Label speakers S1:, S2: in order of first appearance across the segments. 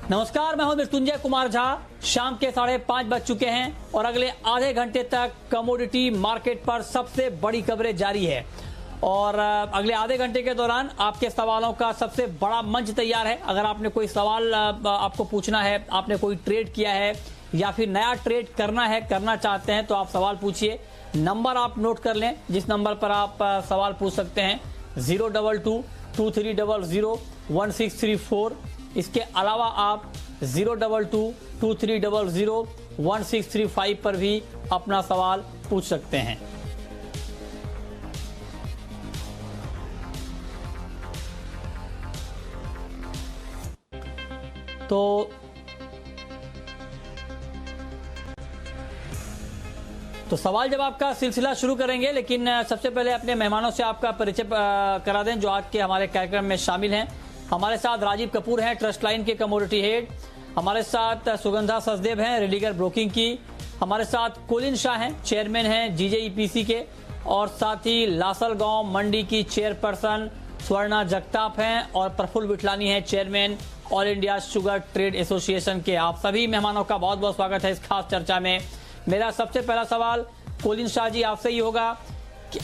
S1: नमस्कार, मैं हूं मृत्युंजय कुमार झा। शाम के 5:30 बज चुके हैं और अगले आधे घंटे तक कमोडिटी मार्केट पर सबसे बड़ी कवरेज जारी है और अगले आधे घंटे के दौरान आपके सवालों का सबसे बड़ा मंच तैयार है। अगर आपने कोई सवाल आपको पूछना है, आपने कोई ट्रेड किया है या फिर नया ट्रेड करना चाहते हैं तो आप सवाल पूछिए। नंबर आप नोट कर लें जिस नंबर पर आप सवाल पूछ सकते हैं, 022-2300-1634। इसके अलावा आप 022-2300-1635 पर भी अपना सवाल पूछ सकते हैं। तो सवाल जवाब का सिलसिला शुरू करेंगे, लेकिन सबसे पहले अपने मेहमानों से आपका परिचय करा दें जो आज के हमारे कार्यक्रम में शामिल हैं। हमारे साथ राजीव कपूर हैं, ट्रस्ट लाइन के कमोडिटी हेड। हमारे साथ सुगंधा सचदेव हैं, रेलिगर ब्रोकिंग की। हमारे साथ कुलिन शाह हैं, चेयरमैन हैं जीजेईपीसी के। और साथ ही लासलगांव मंडी की चेयरपर्सन स्वर्णा जगताप हैं और प्रफुल्ल विठलानी हैं, chairman all India sugar trade association के। आप सभी मेहमानों का बहुत बहुत स्वागत है इस खास चर्चा में। मेरा सबसे पहला सवाल कुलिन शाह जी आपसे ही होगा।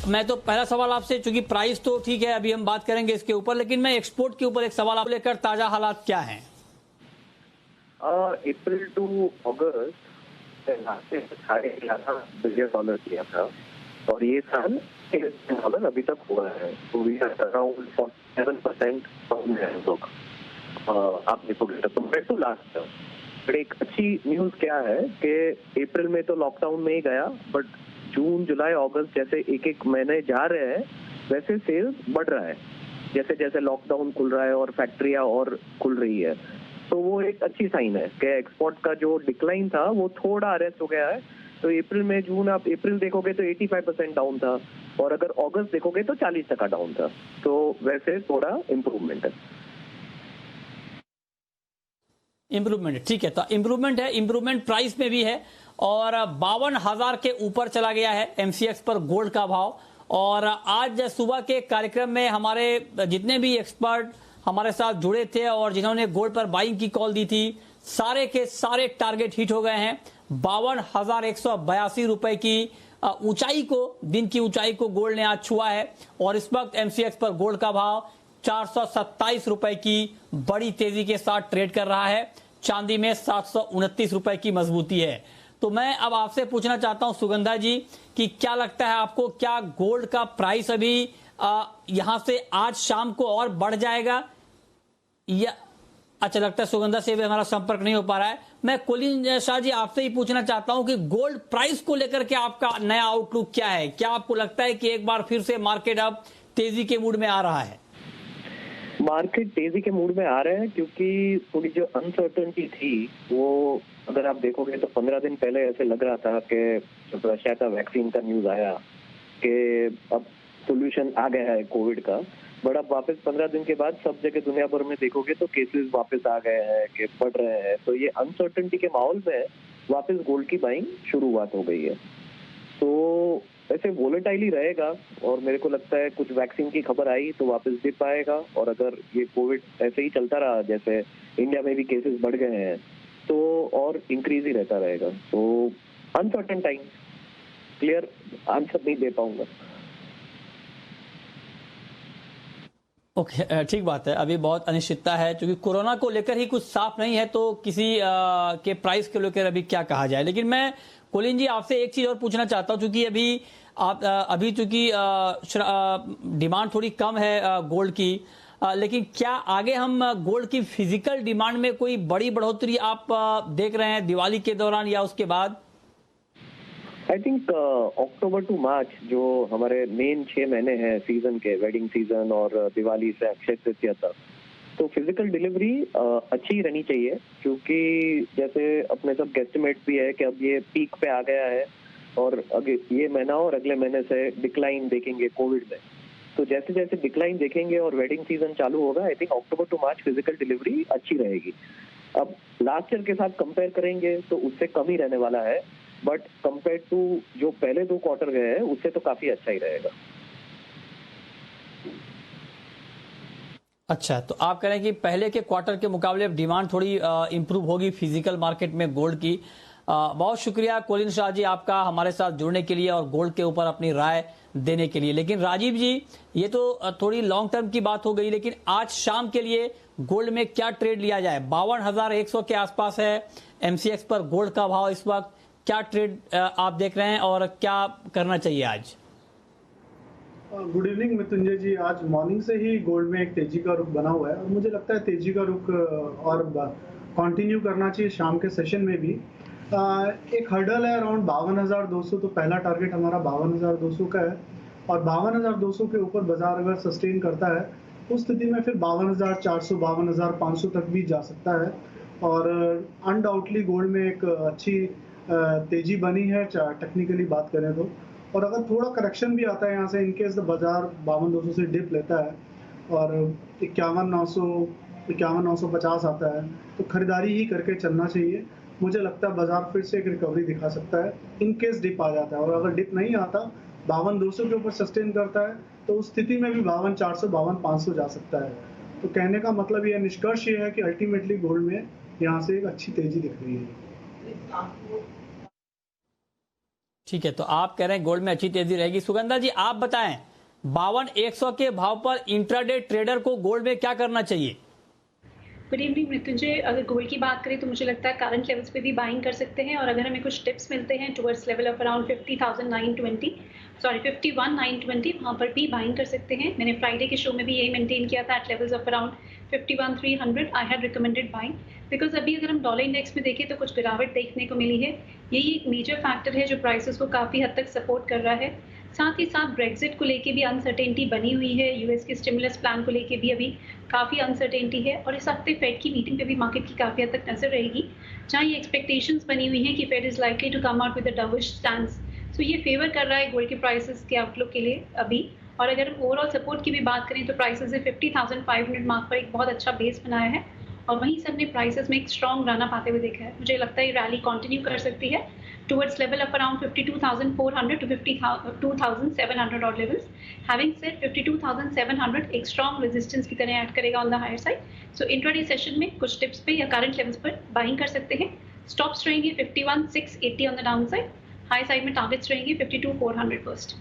S1: मैं तो पहला सवाल आपसे, चूंकि प्राइस तो ठीक है, अभी हम बात करेंगे इसके ऊपर, लेकिन मैं एक्सपोर्ट के ऊपर एक सवाल आप लेकर, ताजा हालात क्या हैं?
S2: अप्रैल टू अगस्त $11.5 बिलियन किया था और ये साल $1 अभी तक हुआ है, तो वी आर अराउंड 47% कम है लोग। आप देखोगे तो compare to last year. But एक अच्छी न्यूज क्या है कि अप्रैल में तो लॉकडाउन में ही गया, बट जून जुलाई अगस्त जैसे एक एक महीने जा रहे हैं वैसे सेल्स बढ़ रहा है, जैसे जैसे लॉकडाउन खुल रहा है और फैक्ट्रियां और खुल रही है। तो वो एक अच्छी साइन है कि एक्सपोर्ट का जो डिक्लाइन था वो थोड़ा अरेस्ट हो गया है। तो अप्रैल में जून आप अप्रैल देखोगे तो 85% डाउन था और अगर अगस्त देखोगे तो 40% डाउन था। तो वैसे थोड़ा इम्प्रूवमेंट है।
S1: इम्प्रूवमेंट, ठीक है। तो इम्प्रूवमेंट है, इम्प्रूवमेंट प्राइस में भी है और 52,000 के ऊपर चला गया है एमसीएक्स पर गोल्ड का भाव। और आज सुबह के कार्यक्रम में हमारे जितने भी एक्सपर्ट हमारे साथ जुड़े थे और जिन्होंने गोल्ड पर बाइंग की कॉल दी थी, सारे के सारे टारगेट हिट हो गए हैं। 52,182 रुपए की ऊंचाई को, दिन की ऊंचाई को गोल्ड ने आज छुआ है और इस वक्त एमसीएक्स पर गोल्ड का भाव 427 रुपए की बड़ी तेजी के साथ ट्रेड कर रहा है। चांदी में 729 रुपए की मजबूती है। तो मैं अब आपसे पूछना चाहता हूं सुगंधा जी कि क्या लगता है आपको, क्या गोल्ड का प्राइस अभी यहां से आज शाम को और बढ़ जाएगा या? अच्छा, लगता है सुगंधा से भी हमारा संपर्क नहीं हो पा रहा है। मैं कुलिन शाह जी आपसे ही पूछना चाहता हूं कि गोल्ड प्राइस को लेकर के आपका नया आउटलुक क्या है? क्या आपको लगता है कि एक बार फिर से मार्केट अब तेजी के मूड में आ रहा है?
S2: मार्केट तेजी के मूड में आ रहे हैं क्योंकि थोड़ी जो अनसर्टेनिटी थी वो, अगर आप देखोगे तो 15 दिन पहले ऐसे लग रहा था कि जब रशिया का वैक्सीन का न्यूज आया कि अब सोल्यूशन आ गया है कोविड का, बट अब वापस 15 दिन के बाद सब जगह दुनिया भर में देखोगे तो केसेस वापस आ गए हैं कि बढ़ रहे हैं। तो ये अनसर्टेनिटी के माहौल में वापस गोल्ड की बाइंग शुरुआत हो गई है। तो ऐसे वोलेटाइल ही रहेगा और मेरे को लगता है कुछ वैक्सीन की खबर आई तो वापस डिप आएगा और अगर ये कोविड ऐसे ही चलता रहा, जैसे इंडिया में भी केसेस बढ़ गए हैं, तो और इंक्रीज ही रहता रहेगा। तो अनसर्टेन टाइम, क्लियर आंसर नहीं दे पाऊंगा।
S1: ओके, ठीक बात है। अभी बहुत अनिश्चितता है क्योंकि कोरोना को लेकर ही कुछ साफ नहीं है, तो किसी के प्राइस को लेकर अभी क्या कहा जाए। लेकिन मैं कुलिन जी आपसे एक चीज और पूछना चाहता हूं, क्योंकि अभी चूंकि डिमांड थोड़ी कम है गोल्ड की, लेकिन क्या आगे हम गोल्ड की फिजिकल डिमांड में कोई बड़ी बढ़ोतरी आप देख रहे हैं दिवाली के दौरान या उसके बाद?
S2: आई थिंक अक्टूबर टू मार्च जो हमारे मेन 6 महीने हैं सीजन के, वेडिंग सीजन और दिवाली से अक्षय तृतीया तक, तो फिजिकल डिलीवरी अच्छी रहनी चाहिए क्योंकि जैसे अपने सब गेस्टिमेट भी है कि अब ये पीक पे आ गया है और अगर ये महीना और अगले महीने से डिक्लाइन देखेंगे कोविड में। तो जैसे जैसे डिक्लाइन देखेंगे और वेडिंग सीजन चालू होगा, I think October to March physical delivery अच्छी रहेगी। अब लास्ट ईयर के साथ कंपेयर करेंगे तो उससे कम ही रहने वाला है, बट कंपेयर टू जो पहले 2 क्वार्टर गए हैं उससे तो काफी अच्छा ही रहेगा।
S1: अच्छा, तो आप कह रहे हैं कि पहले के क्वार्टर के मुकाबले अब डिमांड थोड़ी इंप्रूव होगी फिजिकल मार्केट में गोल्ड की। बहुत शुक्रिया कोलिन शाह जी आपका हमारे साथ जुड़ने के लिए और गोल्ड के ऊपर अपनी राय देने के लिए। लेकिन राजीव जी, ये तो थोड़ी लॉन्ग टर्म की बात हो गई, लेकिन आज शाम के लिए गोल्ड में क्या ट्रेड लिया जाए? 52,100 के आसपास है एमसीएक्स पर गोल्ड का भाव इस वक्त। क्या ट्रेड आप देख रहे हैं और क्या करना चाहिए आज?
S3: गुड इवनिंग मृत्युंजय जी। आज मॉर्निंग से ही गोल्ड में एक तेजी का रुख बना हुआ है और मुझे लगता है तेजी का रुख और कंटिन्यू करना चाहिए शाम के सेशन में भी। एक हर्डल है अराउंड 52,200, तो पहला टारगेट हमारा 52,200 का है और 52,200 के ऊपर बाजार अगर सस्टेन करता है उस स्थिति में फिर 52,400 52,500 तक भी जा सकता है। और अनडाउटली गोल्ड में एक अच्छी तेजी बनी है टेक्निकली बात करें तो। और अगर थोड़ा करेक्शन भी आता है यहाँ से, इनकेस बाजार 52,200 से डिप लेता है और 51,900 51,950 आता है तो खरीदारी ही करके चलना चाहिए। मुझे लगता है बाजार फिर से एक रिकवरी दिखा सकता है इनकेस डिप आ जाता है। और अगर डिप नहीं आता 52,200 के ऊपर सस्टेन करता है तो उस स्थिति में भी 52,400 52,500 जा सकता है। तो कहने का मतलब यह निष्कर्ष ये है कि अल्टीमेटली गोल्ड में यहाँ से एक अच्छी तेजी दिख रही है।
S1: ठीक है, तो आप कह रहे हैं गोल्ड में अच्छी तेजी रहेगी। सुगंधा जी आप बताएं, 52,100 के भाव पर इंट्राडे ट्रेडर को गोल्ड में क्या करना चाहिए?
S4: Good evening Mrityunjay. अगर गोल्ड की बात करें तो मुझे लगता है करंट लेवल्स पे भी बाइंग कर सकते हैं और अगर हमें कुछ टिप्स मिलते हैं टुवर्ड्स लेवल ऑफ अराउंड 51,920 वहाँ पर भी बाइंग कर सकते हैं। मैंने फ्राइडे के शो में भी यही मेंटेन किया था at levels of around 51,300 I had recommended buying because अभी अगर हम डॉलर इंडेक्स में देखें तो कुछ गिरावट देखने को मिली है। यही एक मेजर फैक्टर है जो प्राइसेस को काफ़ी हद तक सपोर्ट कर रहा है। साथ ही साथ ब्रेक्जिट को लेके भी अनसर्टेनिटी बनी हुई है, यूएस के स्टिमुलस प्लान को लेके भी अभी काफ़ी अनसर्टेनिटी है और इस हफ्ते फेड की मीटिंग पे भी मार्केट की काफ़ी हद तक नजर रहेगी जहाँ ये एक्सपेक्टेशंस बनी हुई हैं कि Fed is likely to come out with a dovish stance. सो ये फेवर कर रहा है गोल्ड के प्राइसेस के आउटलुक के लिए अभी। और अगर हम ओवरऑल सपोर्ट की भी बात करें तो प्राइसेस ने 50,500 मार्क पर एक बहुत अच्छा बेस बनाया है और वहीं से हमने प्राइसेस में एक स्ट्रॉन्ग रन अप आते हुए देखा है। मुझे लगता है ये रैली कंटिन्यू कर सकती है towards level of around 52,400 to 52,700 odd levels. Having said 52,700 एक strong resistance की तरह ऐड करेगा on the higher side. So intraday session में कुछ टिप्स पे या current levels पर बाइंग कर सकते हैं। स्टॉप्स रहेंगे 51,680 on the downside. High side में टारगेट्स रहेंगे 52,400 फर्स्ट।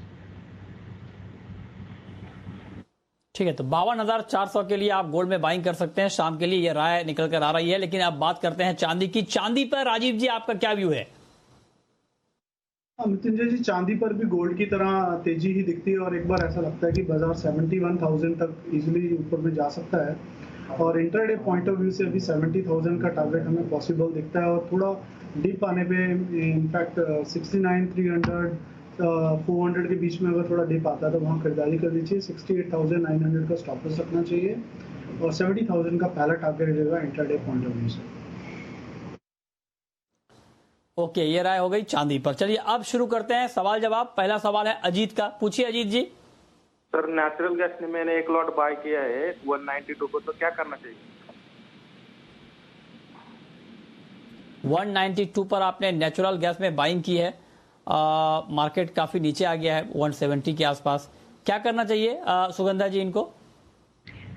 S1: ठीक है, तो 52,400 के लिए आप गोल्ड में बाइंग कर सकते हैं। शाम के लिए ये राय निकल कर आ रही है। लेकिन अब बात करते हैं चांदी की। चांदी पर राजीव जी आपका क्या व्यू है?
S3: मृत्युंजय जी, चांदी पर भी गोल्ड की तरह तेजी ही दिखती है और एक बार ऐसा लगता है कि बाजार 71,000 तक इजीली ऊपर में जा सकता है और इंटरडे पॉइंट ऑफ व्यू से अभी 70,000 का टारगेट हमें पॉसिबल दिखता है। और थोड़ा डीप आने पे इनफैक्ट 69,300 400 के बीच में अगर थोड़ा डिप आता है तो वहाँ खरीदारी कर लीजिए। 68,900 का स्टॉप लॉस रखना चाहिए और 70,000 का पहला टारगेट रहेगा इंटरडे पॉइंट ऑफ व्यू से।
S1: ओके, ये राय हो गई चांदी पर। चलिए अब शुरू करते हैं सवाल जवाब। पहला सवाल है अजीत का। पूछिए अजीत जी।
S5: सर, नेचुरल गैस में मैंने एक लॉट बाय किया है 192 को, तो क्या करना चाहिए?
S1: 192 पर आपने नेचुरल गैस में बाइंग की है। मार्केट काफी नीचे आ गया है 170 के आसपास। क्या करना चाहिए सुगंधा जी इनको?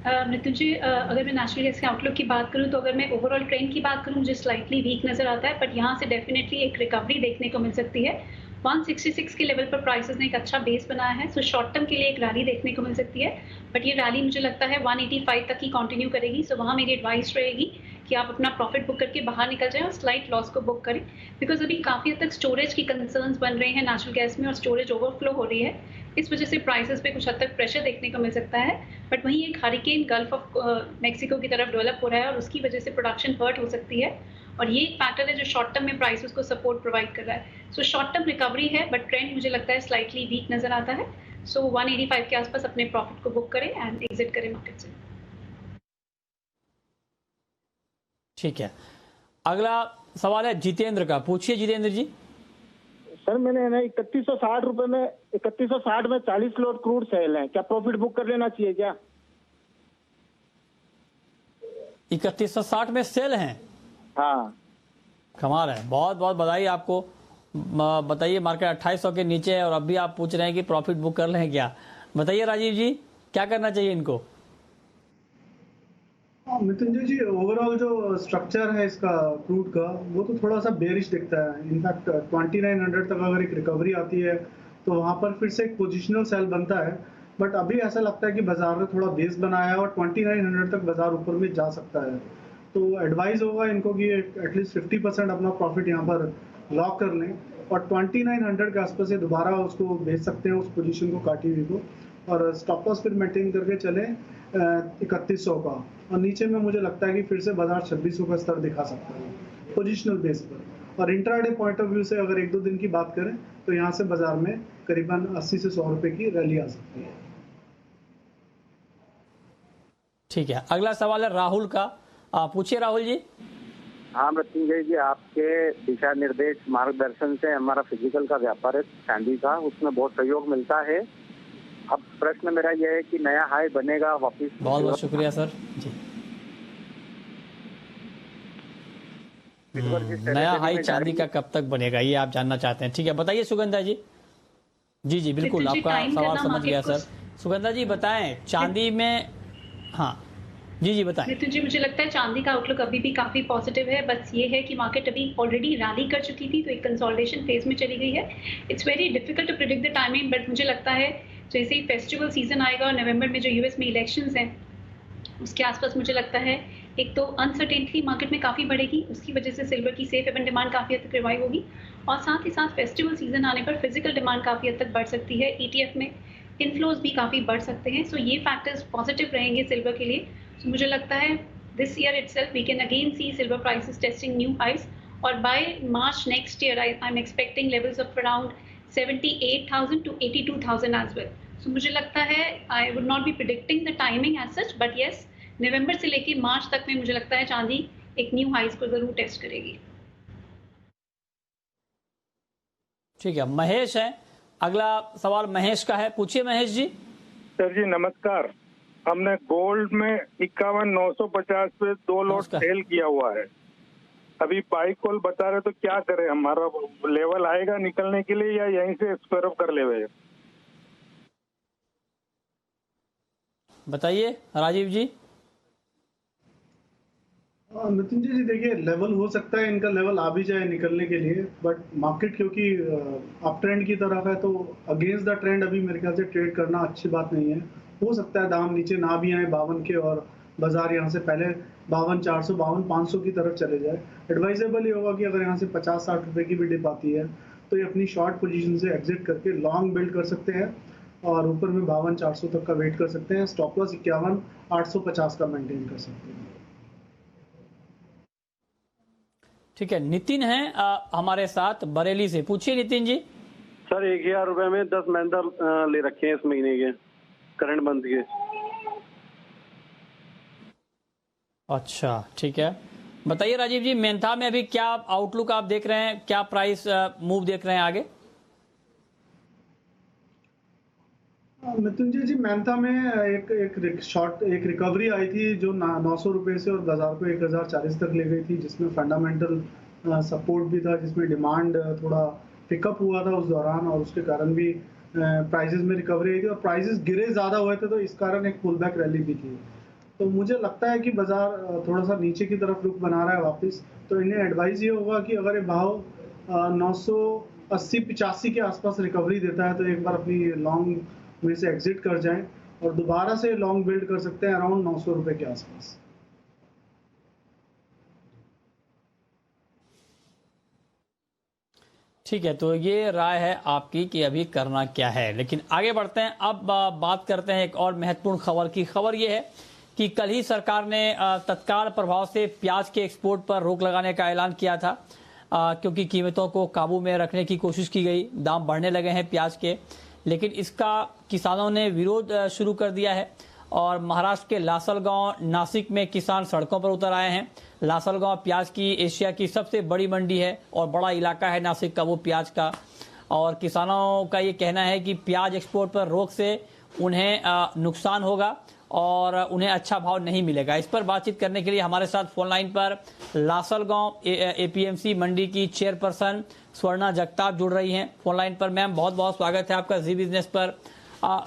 S4: मृत्युंजय, अगर मैं नेचुरल गैस के आउटलुक की बात करूं तो अगर मैं ओवरऑल ट्रेंड की बात करूं मुझे स्लाइटली वीक नजर आता है, बट यहां से डेफिनेटली एक रिकवरी देखने को मिल सकती है। 166 के लेवल पर प्राइसेस ने एक अच्छा बेस बनाया है, सो शॉर्ट टर्म के लिए एक रैली देखने को मिल सकती है, बट ये रैली मुझे लगता है 185 तक ही कंटिन्यू करेगी। सो वहां मेरी एडवाइस रहेगी कि आप अपना प्रॉफिट बुक करके बाहर निकल जाएं और स्लाइट लॉस को बुक करें, बिकॉज अभी काफी हद तक स्टोरेज की कंसर्न्स बन रहे हैं नेचुरल गैस में और स्टोरेज ओवरफ्लो हो रही है। इस वजह से प्राइसेस पे कुछ हद तक प्रेशर देखने को मिल सकता है, बट वहीं एक हरिकेन गल्फ ऑफ मेक्सिको की तरफ डेवलप हो रहा है और उसकी वजह से प्रोडक्शन हर्ट हो सकती है और ये एक फैक्टर है जो शॉर्ट टर्म में प्राइसेस को सपोर्ट प्रोवाइड कर रहा है। सो शॉर्ट टर्म रिकवरी है, बट ट्रेंड मुझे लगता है स्लाइटली वीक नजर आता है। सो 185 के आसपास अपने प्रॉफिट को बुक करें एंड एग्जिट करें मार्केट से।
S1: ठीक है, अगला सवाल है जितेंद्र का। पूछिए जितेंद्र जी।
S6: सर, मैंने ना 3160 रुपए में 3160 में 40 लोड क्रूड सेल है, क्या प्रॉफिट बुक कर लेना चाहिए क्या?
S1: 3160 में सेल हैं?
S6: हाँ।
S1: कमाल है, बहुत बहुत बधाई आपको। बताइए, मार्केट 2800 के नीचे है और अब भी आप पूछ रहे हैं कि प्रॉफिट बुक कर लें क्या? बताइए राजीव जी, क्या करना चाहिए इनको?
S3: मृत्युंजय जी, ओवरऑल जो स्ट्रक्चर है इसका क्रूड का, वो तो थोड़ा सा बेरिश दिखता है। इनफैक्ट 2900 तक अगर एक रिकवरी आती है तो वहां पर फिर से एक पोजिशनल सेल बनता है। बट अभी ऐसा लगता है कि बाजार ने थोड़ा बेस बनाया है और 2900 तक बाजार ऊपर में जा सकता है। तो एडवाइस होगा इनको कि एटलीस्ट 50% अपना प्रॉफिट यहाँ पर लॉक कर लें और 2900 के आसपास से दोबारा उसको बेच सकते हैं, उस पोजीशन को काटी हुई को, और स्टॉप लॉस फिर मेंटेन करके चलें 3100 का। और नीचे में मुझे लगता है कि फिर से बाजार 2600 का स्तर दिखा सकता है पोजिशनल बेस पर। और इंट्राडे पॉइंट ऑफ व्यू से अगर एक दो दिन की बात करें तो यहाँ से बाजार में करीबन 80 से 100 रुपए की रैली आ सकती है।
S1: ठीक है, अगला सवाल है राहुल का। पूछिए राहुल जी।
S7: हाँ मृत्युंजय जी, आपके दिशा निर्देश मार्गदर्शन से हमारा फिजिकल का व्यापार है चांदी का, उसमें बहुत सहयोग मिलता है। अब प्रश्न मेरा यह है कि नया हाई बनेगा वापिस?
S1: बहुत बहुत शुक्रिया सर जी। नया हाई चांदी का कब तक बनेगा, ये आप जानना चाहते हैं। ठीक है, बताइए सुगंधा जी। जी जी बिल्कुल, आपका सवाल समझ गया सर। सुगंधा जी बताएं, चांदी में, हाँ जी जी बताएं।
S4: नितिन जी, मुझे लगता है चांदी का आउटलुक अभी भी काफी पॉजिटिव है। बस ये है कि मार्केट अभी ऑलरेडी रैली कर चुकी थी तो एक कंसोलिडेशन फेज में चली गई है। It's very difficult to predict the timing, but मुझे लगता है जैसे ही फेस्टिवल सीजन आएगा और नवंबर में जो यूएस में इलेक्शंस हैं उसके आसपास मुझे लगता है एक तो अनसर्टेनिटी मार्केट में काफ़ी बढ़ेगी, उसकी वजह से सिल्वर की सेफ हेवन डिमांड काफ़ी हद तक रिवाइव होगी और साथ ही साथ फेस्टिवल सीजन आने पर फिजिकल डिमांड काफ़ी हद तक बढ़ सकती है। ETF में इनफ्लोज भी काफ़ी बढ़ सकते हैं। सो ये फैक्टर्स पॉजिटिव रहेंगे सिल्वर के लिए। सो मुझे लगता है this year itself we can again see silver prices testing new highs और by March next year I am expecting levels of around 78,000 to 82,000 as well. सो मुझे लगता है I would not be predicting the timing as such, but yes November से लेकर मार्च तक में मुझे लगता है चांदी एक न्यू हाइज को जरूर टेस्ट करेगी।
S1: ठीक है, महेश है अगला सवाल। महेश का है, पूछिए महेश जी।
S8: सर जी नमस्कार। हमने गोल्ड में 51,950 पे 2 लॉट सेल किया हुआ है। अभी बाई कॉल बता रहे तो क्या करें? हमारा लेवल आएगा निकलने के लिए या यहीं से स्क्वायर ऑफ कर ले?
S1: बताइए राजीव जी।
S3: मृत्युंजय जी देखिए, लेवल हो सकता है इनका लेवल आ भी जाए निकलने के लिए, बट मार्केट क्योंकि अप ट्रेंड की तरफ है तो अगेंस्ट द ट्रेंड अभी मेरे ख्याल से ट्रेड करना अच्छी बात नहीं है। हो सकता है दाम नीचे ना भी आए 52 के और बाजार यहाँ से पहले 52,400 52,500 की तरफ चले जाए। एडवाइजेबल ये होगा कि अगर यहाँ से 50-60 रुपए की भी डिप आती है तो ये अपनी शॉर्ट पोजीशन से एग्जिट करके लॉन्ग बिल्ड कर सकते हैं और ऊपर में 52,400 तक का वेट कर सकते हैं। स्टॉप लॉस 51,850 का मेंटेन कर सकते हैं।
S1: ठीक है, नितिन है हमारे साथ बरेली से। पूछिए नितिन जी।
S9: सर 1,000 रुपए में 10 मेहनता ले रखे हैं इस महीने के करंट मंथ के।
S1: अच्छा ठीक है, बताइए राजीव जी, मेंथा में अभी क्या आउटलुक आप देख रहे हैं, क्या प्राइस मूव देख रहे हैं आगे?
S3: मृत्युंजय जी, मेंथा में एक रिकवरी आई थी जो 900 रुपए से और बाजार को 1,040 तक ले गई थी, जिसमें फंडामेंटल सपोर्ट भी था, जिसमें डिमांड थोड़ा पिकअप हुआ था उस दौरान और उसके कारण भी प्राइसेस में रिकवरी आई थी और प्राइसेस गिरे ज्यादा हुए थे तो इस कारण एक पुल बैक रैली भी थी। तो मुझे लगता है कि बाजार थोड़ा सा नीचे की तरफ रुख बना रहा है वापस। तो इन्हें एडवाइस ये होगा कि अगर ये भाव 980-85 के आसपास रिकवरी देता है तो एक बार अपनी लॉन्ग में से एग्जिट कर जाएं और दोबारा से लॉन्ग बिल्ड कर सकते हैं अराउंड 900 रुपए के आसपास।
S1: ठीक है, तो ये राय है आपकी कि अभी करना क्या है, लेकिन आगे बढ़ते हैं। अब बात करते हैं एक और महत्वपूर्ण खबर की। खबर ये है कि कल ही सरकार ने तत्काल प्रभाव से प्याज के एक्सपोर्ट पर रोक लगाने का ऐलान किया था, क्योंकि कीमतों को काबू में रखने की कोशिश की गई। दाम बढ़ने लगे हैं प्याज के, लेकिन इसका किसानों ने विरोध शुरू कर दिया है और महाराष्ट्र के लासलगांव, नासिक में किसान सड़कों पर उतर आए हैं। लासलगांव प्याज की एशिया की सबसे बड़ी मंडी है और बड़ा इलाका है नासिक का वो प्याज का, और किसानों का ये कहना है कि प्याज एक्सपोर्ट पर रोक से उन्हें नुकसान होगा और उन्हें अच्छा भाव नहीं मिलेगा। इस पर बातचीत करने के लिए हमारे साथ फोन लाइन पर लासलगांव APMC मंडी की चेयरपर्सन स्वर्णा जगताप जुड़ रही हैं फोन लाइन पर। मैम बहुत बहुत स्वागत है आपका जी बिजनेस पर।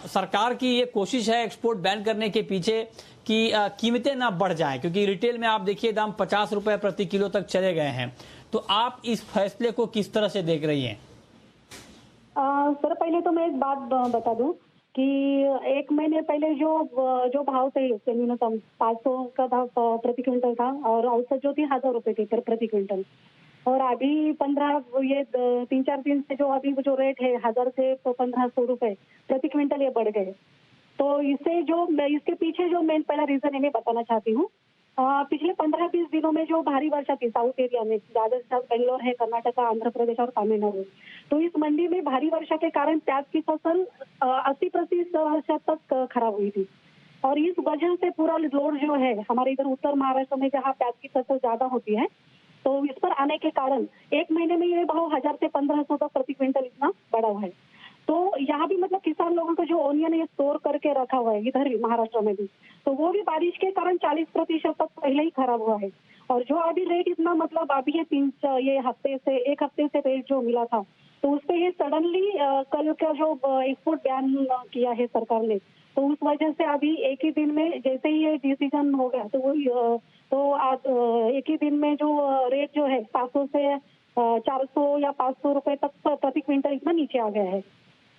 S1: सरकार की ये कोशिश है एक्सपोर्ट बैन करने के पीछे कि कीमतें ना बढ़ जाएं, क्योंकि रिटेल में आप देखिए दाम 50 रुपए प्रति किलो तक चले गए हैं। तो आप इस फैसले को किस तरह से देख रही हैं?
S10: सर पहले तो मैं एक बात बता दूं कि एक महीने पहले जो भाव थे इसके न्यूनतम 500 का था प्रति क्विंटल था, और औसत जो थी 1000 रुपए थी प्रति क्विंटल। और अभी 3-4 दिन से जो अभी जो रेट है 1000 से 1500 रुपए प्रति क्विंटल ये बढ़ गए। तो इसके पीछे जो मैं पहला रीजन है मैं बताना चाहती हूँ। पिछले 15-20 दिनों में जो भारी वर्षा थी साउथ एरिया में, राजस्थान, बेंगलोर है, कर्नाटका, आंध्र प्रदेश और तमिलनाडु, तो इस मंडी में भारी वर्षा के कारण प्याज की फसल 80% तक खराब हुई थी। और इस वजह से पूरा लोड जो है हमारे इधर उत्तर महाराष्ट्र में जहाँ प्याज की फसल ज्यादा होती है, तो इस पर आने के कारण एक महीने में ये भाव 1000 से 1500 तक प्रति क्विंटल इतना बढ़ा हुआ है। तो यहाँ भी मतलब किसान लोगों का जो ओनियन है स्टोर करके रखा हुआ है इधर भी महाराष्ट्र में भी, तो वो भी बारिश के कारण 40% तक पहले ही खराब हुआ है। और जो अभी रेट इतना मतलब अभी एक हफ्ते से रेट जो मिला था, तो उस पर ये सडनली कल का जो एक्सपोर्ट बैन किया है सरकार ने, तो उस वजह से अभी एक ही दिन में जैसे ही ये डिसीजन हो गया तो आज एक ही दिन में जो रेट जो है 700 से 400 या 500 रुपए तक प्रति क्विंटल इतना नीचे आ गया है।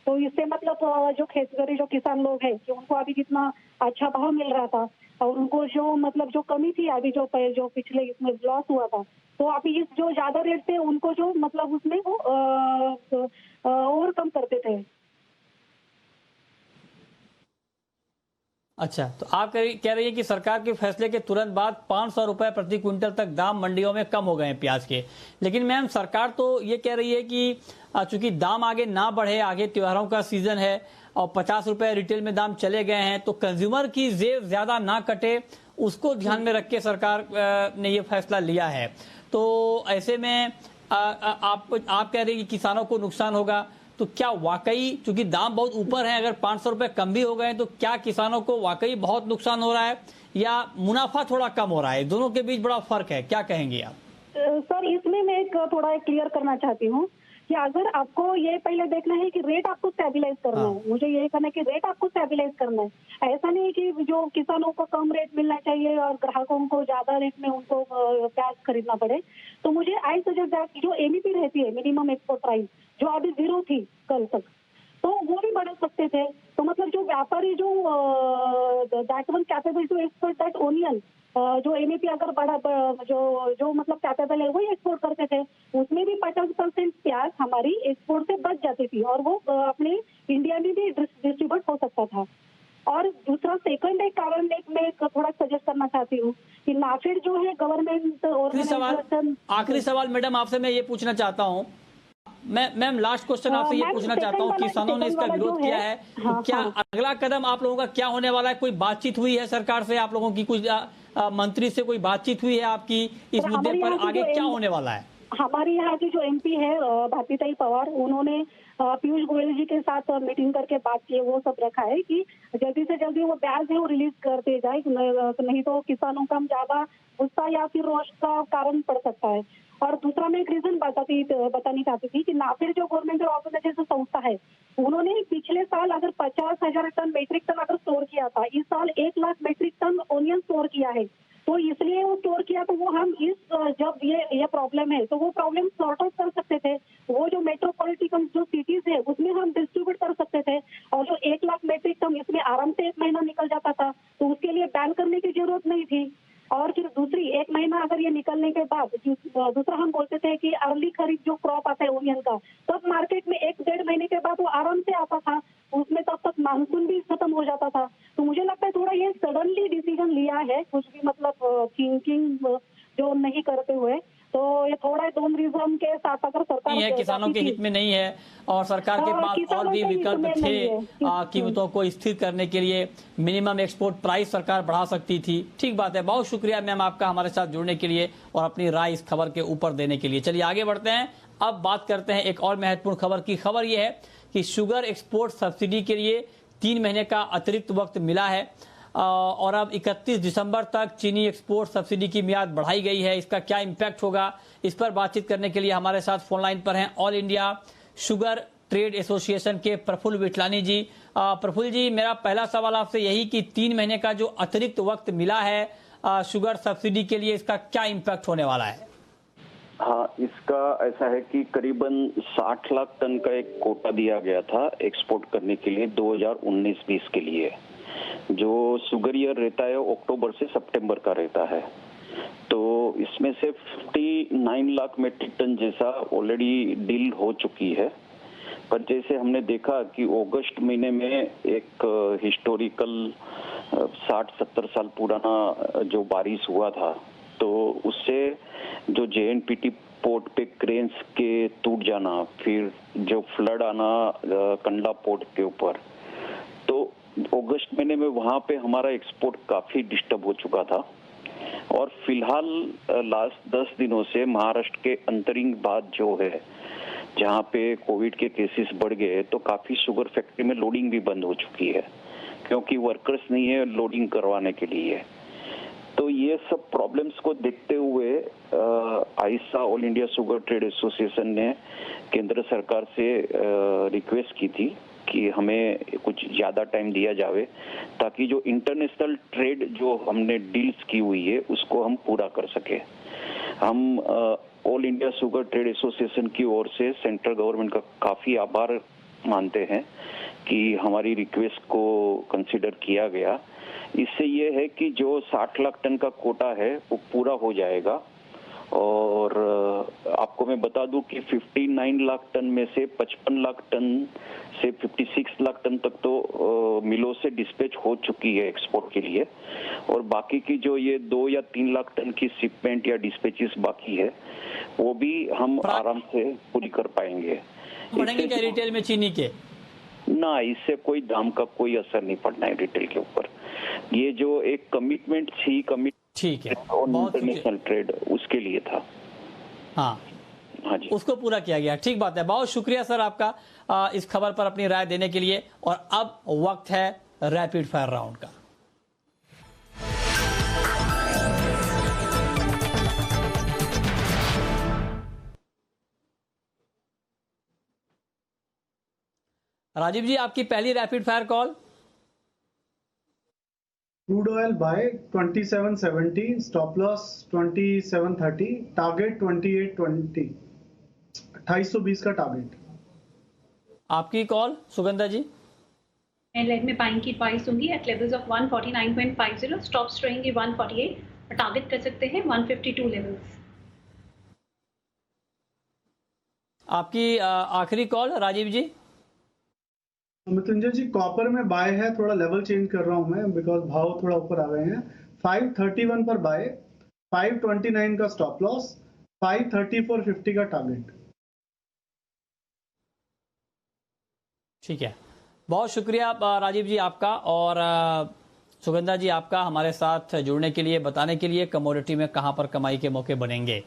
S10: तो इससे मतलब जो खेतकरी जो किसान लोग हैं कि उनको अभी जितना अच्छा भाव मिल रहा था और उनको जो मतलब जो कमी थी अभी जो पिछले इसमें लॉस हुआ था, तो अभी इस जो ज्यादा रेट थे उनको जो मतलब उसमें वो ओवरकम करते थे।
S1: अच्छा, तो आप कह रही है कि सरकार के फैसले के तुरंत बाद 500 रुपए प्रति क्विंटल तक दाम मंडियों में कम हो गए हैं प्याज के। लेकिन मैम सरकार तो ये कह रही है कि चूंकि दाम आगे ना बढ़े, आगे त्योहारों का सीजन है और 50 रुपए रिटेल में दाम चले गए हैं, तो कंज्यूमर की जेब ज्यादा ना कटे उसको ध्यान में रख के सरकार ने ये फैसला लिया है। तो ऐसे में आप कह रही है कि किसानों को नुकसान होगा, तो क्या वाकई चूंकि दाम बहुत ऊपर है, अगर 500 रुपए कम भी हो गए तो क्या किसानों को वाकई बहुत नुकसान हो रहा है या मुनाफा थोड़ा कम हो रहा है? दोनों के बीच बड़ा फर्क है, क्या कहेंगे आप?
S10: सर इसमें मैं एक थोड़ा क्लियर करना चाहती हूँ कि अगर आपको ये पहले देखना है कि रेट आपको स्टेबलाइज करना है, मुझे ये कहना है कि रेट आपको स्टेबलाइज करना है। ऐसा नहीं है कि जो किसानों को कम रेट मिलना चाहिए और ग्राहकों को ज्यादा रेट में उनको प्याज खरीदना पड़े। तो मुझे आई सजेस्ट दैट जो एमईपी रहती है मिनिमम एक्सपोर्ट प्राइस, जो अभी 0 थी कल तक, तो वो भी बढ़ा सकते थे। तो मतलब जो व्यापारी जो that one capable to export that onion, जो एमईपी अगर बड़ा जो मतलब कैपेबल है वही एक्सपोर्ट करते थे, उसमें भी 50% प्याज हमारी एक्सपोर्ट से बच जाती थी और वो अपने इंडिया में भी डिस्ट्रीब्यूट हो सकता था। और दूसरा सेकंड एक कारण मैं थोड़ा सजेस्ट करना चाहती हूँ कि नाफेड जो है गवर्नमेंट और
S1: आखिरी सवाल मैडम आपसे मैं ये पूछना चाहता हूँ, मैम लास्ट क्वेश्चन आपसे ये पूछना चाहता हूँ, किसानों ने इसका विरोध किया है, तो क्या अगला कदम आप लोगों का क्या होने वाला है? कोई बातचीत हुई है सरकार से? आप लोगों की कुछ मंत्री से कोई बातचीत हुई है आपकी इस मुद्दे पर? आगे क्या होने वाला है?
S10: हमारे यहाँ की जो एमपी है भारतीताई पवार, उन्होंने पीयूष गोयल जी के साथ मीटिंग करके बात की है, वो सब रखा है कि जल्दी से जल्दी वो ब्याज है वो रिलीज कर दिया जाए, नहीं तो किसानों का ज्यादा गुस्सा या फिर रोष का कारण पड़ सकता है। और दूसरा मैं एक रीजन बतानी चाहती थी कि नाफेड जो गवर्नमेंट ऑर्गेनाइजेशन संस्था है, उन्होंने पिछले साल अगर 50,000 टन मेट्रिक टन अगर स्टोर किया था, इस साल 1 lakh metric ton onion store किया है। तो इसलिए वो स्टोर किया तो वो हम जब ये प्रॉब्लम है तो वो प्रॉब्लम सॉर्ट आउट कर सकते थे, वो जो मेट्रोपॉलिटन जो सिटीज है उसमें हम डिस्ट्रीब्यूट कर सकते थे, और जो 1 लाख मेट्रिक टन इसमें आराम से 1 महीना निकल जाता था, तो उसके लिए बैन करने की जरूरत नहीं थी। और फिर दूसरी 1 महीना अगर ये निकलने के बाद दूसरा हम बोलते थे कि अर्ली खरीद जो क्रॉप आता है ओनियन का, तब मार्केट में 1-1.5 महीने के बाद वो आराम से आता था, उसमें तब तक मानसून भी खत्म हो जाता था। तो मुझे लगता है थोड़ा ये सडनली डिसीजन लिया है, कुछ भी मतलब थिंकिंग जो नहीं करते हुए, तो ये थोड़ा दोनों के साथ अगर सरकार
S1: नहीं है, किसानों के हित में नहीं है और सरकार के पास और भी विकल्प थे कीमतों को स्थिर करने के लिए। मिनिमम एक्सपोर्ट प्राइस सरकार बढ़ा सकती थी। ठीक बात है, बहुत शुक्रिया मैम आपका हमारे साथ जुड़ने के लिए और अपनी राय इस खबर के ऊपर देने के लिए। चलिए आगे बढ़ते हैं, अब बात करते हैं एक और महत्वपूर्ण खबर की। खबर यह है कि शुगर एक्सपोर्ट सब्सिडी के लिए 3 महीने का अतिरिक्त वक्त मिला है और अब 31 दिसंबर तक चीनी एक्सपोर्ट सब्सिडी की मियाद बढ़ाई गई है। इसका क्या इम्पैक्ट होगा, इस पर बातचीत करने के लिए हमारे साथ फोन लाइन पर हैं all India sugar trade association के प्रफुल्ल विठलानी जी। प्रफुल्ल जी, मेरा पहला सवाल आपसे यही कि 3 महीने का जो अतिरिक्त वक्त मिला है शुगर सब्सिडी के लिए, इसका क्या इम्पैक्ट होने वाला है?
S11: हाँ, इसका ऐसा है कि करीबन 60 लाख टन का एक कोटा दिया गया था एक्सपोर्ट करने के लिए 2019-20 के लिए। जो शुगर ईयर रहता है अक्टूबर से सितंबर का रहता है, तो इसमें से 59 लाख मेट्रिक टन जैसा ऑलरेडी डील हो चुकी है। पर जैसे हमने देखा कि अगस्त महीने में एक हिस्टोरिकल 60-70 साल पुराना जो बारिश हुआ था, तो उससे जो JNPT पोर्ट पे क्रेन्स के टूट जाना, फिर जो फ्लड आना कंडला पोर्ट के ऊपर, तो अगस्त महीने में वहां पे हमारा एक्सपोर्ट काफी डिस्टर्ब हो चुका था। और फिलहाल लास्ट 10 दिनों से महाराष्ट्र के अंतरिंग बाद जो है, जहां पे कोविड के केसेस बढ़ गए, तो काफी शुगर फैक्ट्री में लोडिंग भी बंद हो चुकी है, क्योंकि वर्कर्स नहीं है लोडिंग करवाने के लिए। तो ये सब प्रॉब्लम्स को देखते हुए AISTA all India sugar trade association ने केंद्र सरकार से रिक्वेस्ट की थी कि हमें कुछ ज्यादा टाइम दिया जावे, ताकि जो इंटरनेशनल ट्रेड जो हमने डील्स की हुई है उसको हम पूरा कर सके। हम all India sugar trade association की ओर से सेंट्रल गवर्नमेंट का काफी आभार मानते हैं कि हमारी रिक्वेस्ट को कंसीडर किया गया। इससे ये है कि जो 60 लाख टन का कोटा है वो पूरा हो जाएगा। और आपको मैं बता दूं कि 59 लाख टन में से 55 लाख टन से 56 लाख टन तक तो मिलों से डिस्पैच हो चुकी है एक्सपोर्ट के लिए, और बाकी की जो ये 2 या 3 लाख टन की शिपमेंट या डिस्पैचेस बाकी है, वो भी हम आराम से पूरी कर पाएंगे।
S1: बढ़ेंगे क्या रिटेल में चीनी के?
S11: ना, इससे कोई दाम का कोई असर नहीं पड़ना है रिटेल के ऊपर। ये जो एक कमिटमेंट थी,
S1: ठीक है,
S11: इंटरनेशनल ट्रेड, उसके लिए था।
S1: हाँ जी, उसको पूरा किया गया। ठीक बात है, बहुत शुक्रिया सर आपका इस खबर पर अपनी राय देने के लिए। और अब वक्त है रैपिड फायर राउंड का। राजीव जी, आपकी पहली rapid fire call.
S3: Crude oil bye 2770, stop loss 2730, target 2820, 2820 का टारगेट।
S1: आपकी कॉल सुगंधा जी।
S4: मैं लेग में बाइंग की एडवाइस दूंगी एट लेवल्स ऑफ 149.50, स्टॉप्स रहेंगे 148 और टारगेट कर सकते हैं 152 लेवल्स।
S1: आपकी आखिरी कॉल राजीव जी।
S3: मृत्युंजय जी, कॉपर में बाय है, थोड़ा लेवल चेंज कर रहा हूं मैं बिकॉज भाव थोड़ा ऊपर आ गए हैं। 531 पर बाय, 529 का स्टॉप लॉस, 534.50 का टारगेट।
S1: ठीक है, बहुत शुक्रिया राजीव जी आपका, और सुगंधा जी आपका हमारे साथ जुड़ने के लिए, बताने के लिए कमोडिटी में कहां पर कमाई के मौके बनेंगे।